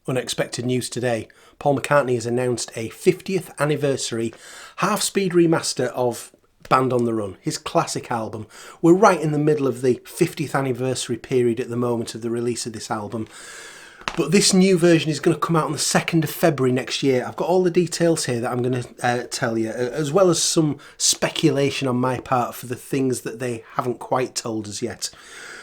Unexpected news today. Paul McCartney has announced a 50th anniversary half-speed remaster of Band on the Run, his classic album. We're right in the middle of the 50th anniversary period at the moment of the release of this album. But this new version is going to come out on the 2nd of February next year. I've got all the details here that I'm going to tell you, as well as some speculation on my part for the things that they haven't quite told us yet.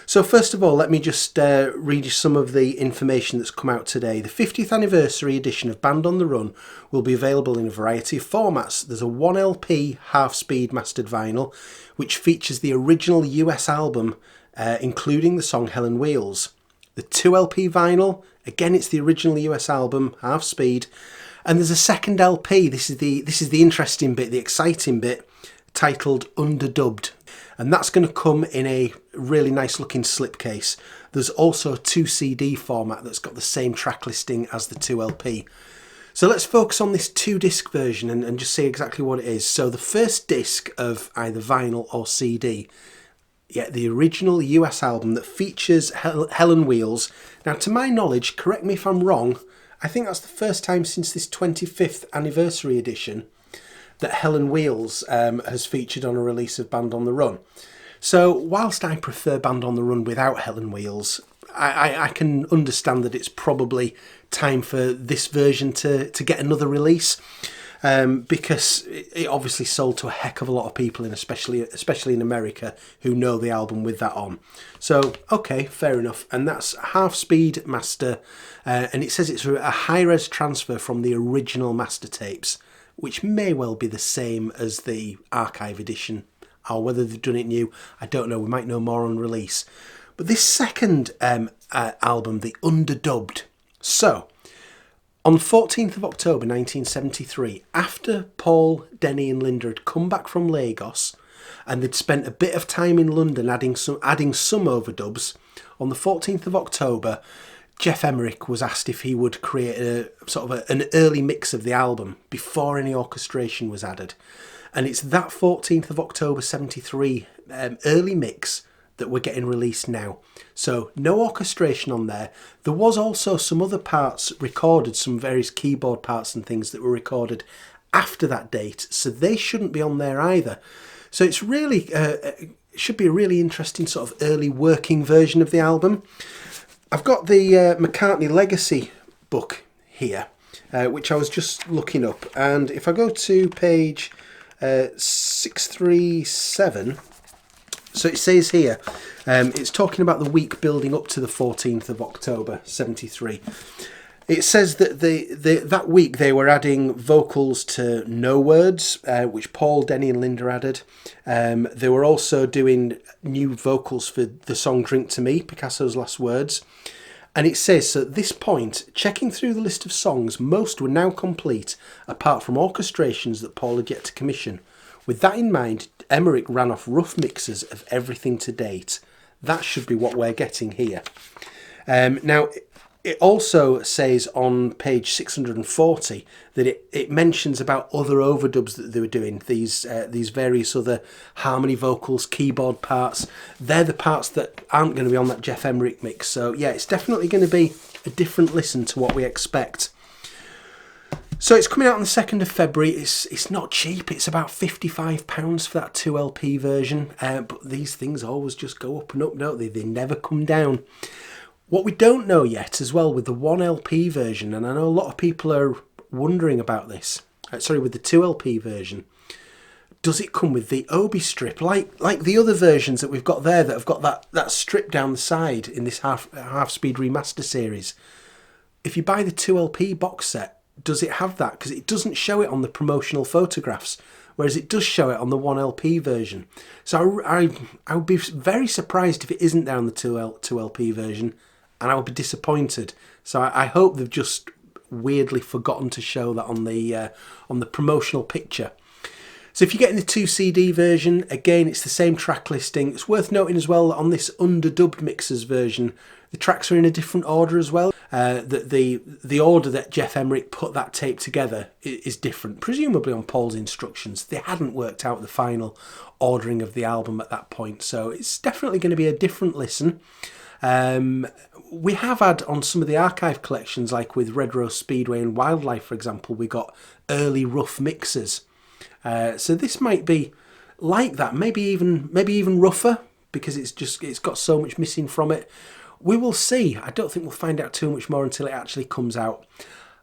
So first of all, let me just read you some of the information that's come out today. The 50th anniversary edition of Band on the Run will be available in a variety of formats. There's a 1LP half-speed mastered vinyl, which features the original US album, including the song Helen Wheels. The 2LP vinyl, again it's the original US album, half-speed. And there's a second LP, this is the interesting bit, the exciting bit, titled Underdubbed. And that's going to come in a really nice looking slipcase. There's also a 2 CD format that's got the same track listing as the 2LP. So let's focus on this 2-disc version and just see exactly what it is. So the first disc of either vinyl or CD, the original US album that features Helen Wheels. Now, to my knowledge, correct me if I'm wrong, I think that's the first time since this 25th anniversary edition that Helen Wheels has featured on a release of Band on the Run. So whilst I prefer Band on the Run without Helen Wheels, I can understand that it's probably time for this version to get another release, because it obviously sold to a heck of a lot of people, especially in America, who know the album with that on. So, okay, fair enough. And that's half-speed master, and it says it's a high-res transfer from the original master tapes, which may well be the same as the archive edition, or whether they've done it new, I don't know. We might know more on release. But this second album, the Underdubbed. So, on the 14th of October 1973, after Paul, Denny and Linda had come back from Lagos and they'd spent a bit of time in London adding some overdubs, on the 14th of October, Geoff Emerick was asked if he would create an early mix of the album before any orchestration was added. And it's that 14th of October 73 early mix that we're getting released now. So no orchestration on there. There was also some other parts recorded, some various keyboard parts and things that were recorded after that date, so they shouldn't be on there either. So it's really, it should be a really interesting sort of early working version of the album. I've got the McCartney Legacy book here, which I was just looking up, and if I go to page 637, so it says here, it's talking about the week building up to the 14th of October 73. It says that that week they were adding vocals to No Words, which Paul, Denny and Linda added. They were also doing new vocals for the song Drink to Me, Picasso's Last Words. And it says, so at this point, checking through the list of songs, most were now complete, apart from orchestrations that Paul had yet to commission. With that in mind, Emerick ran off rough mixes of everything to date. That should be what we're getting here. Now, it also says on page 640 that it mentions about other overdubs that they were doing, these various other harmony vocals, keyboard parts. They're the parts that aren't going to be on that Geoff Emerick mix. So yeah, it's definitely going to be a different listen to what we expect. So it's coming out on the 2nd of February. It's not cheap. It's about £55 for that 2LP version. But these things always just go up and up, don't they? They never come down. What we don't know yet as well with the 1LP version, and I know a lot of people are wondering about this, with the 2LP version, does it come with the Obi strip like the other versions that we've got there that have got that strip down the side in this half-speed remaster series? If you buy the 2LP box set, does it have that? Because it doesn't show it on the promotional photographs, whereas it does show it on the 1LP version. So I would be very surprised if it isn't there on the 2LP version, and I would be disappointed. So I hope they've just weirdly forgotten to show that on the promotional picture. So if you're getting the 2 CD version, again, it's the same track listing. It's worth noting as well that on this Underdubbed mixers version, the tracks are in a different order as well. The order that Geoff Emerick put that tape together is different, presumably on Paul's instructions. They hadn't worked out the final ordering of the album at that point, so it's definitely going to be a different listen. we have had on some of the archive collections, like with Red Rose Speedway and Wildlife, for example, we got early rough mixers. So this might be like that, maybe even rougher, because it's got so much missing from it. We will see. I don't think we'll find out too much more until it actually comes out.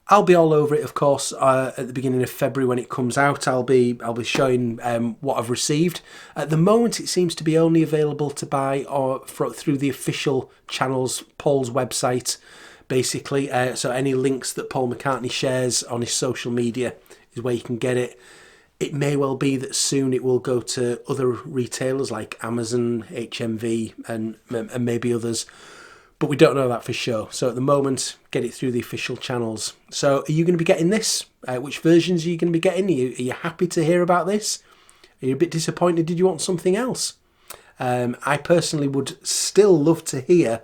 I'll be all over it, of course, at the beginning of February when it comes out. I'll be showing what I've received. At the moment, it seems to be only available to buy through the official channels, Paul's website, basically. So any links that Paul McCartney shares on his social media is where you can get it. It may well be that soon it will go to other retailers like Amazon, HMV, and maybe others. But we don't know that for sure. So at the moment, get it through the official channels. So are you going to be getting this? Which versions are you going to be getting? Are you happy to hear about this? Are you a bit disappointed? Did you want something else? I personally would still love to hear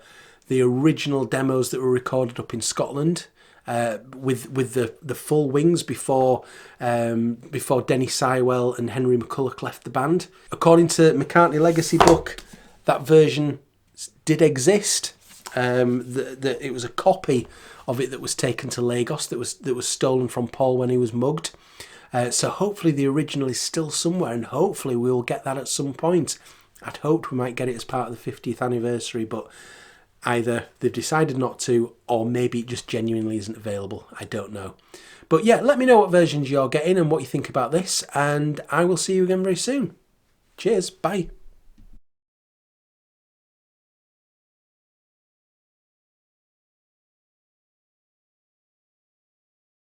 the original demos that were recorded up in Scotland with the full wings before Denny Sywell and Henry McCulloch left the band. According to McCartney Legacy book, that version did exist. It was a copy of it that was taken to Lagos that was stolen from Paul when he was mugged. So hopefully the original is still somewhere, and hopefully we will get that at some point. I'd hoped we might get it as part of the 50th anniversary, but either they've decided not to, or maybe it just genuinely isn't available. I don't know. But yeah, let me know what versions you're getting and what you think about this, and I will see you again very soon. Cheers, bye.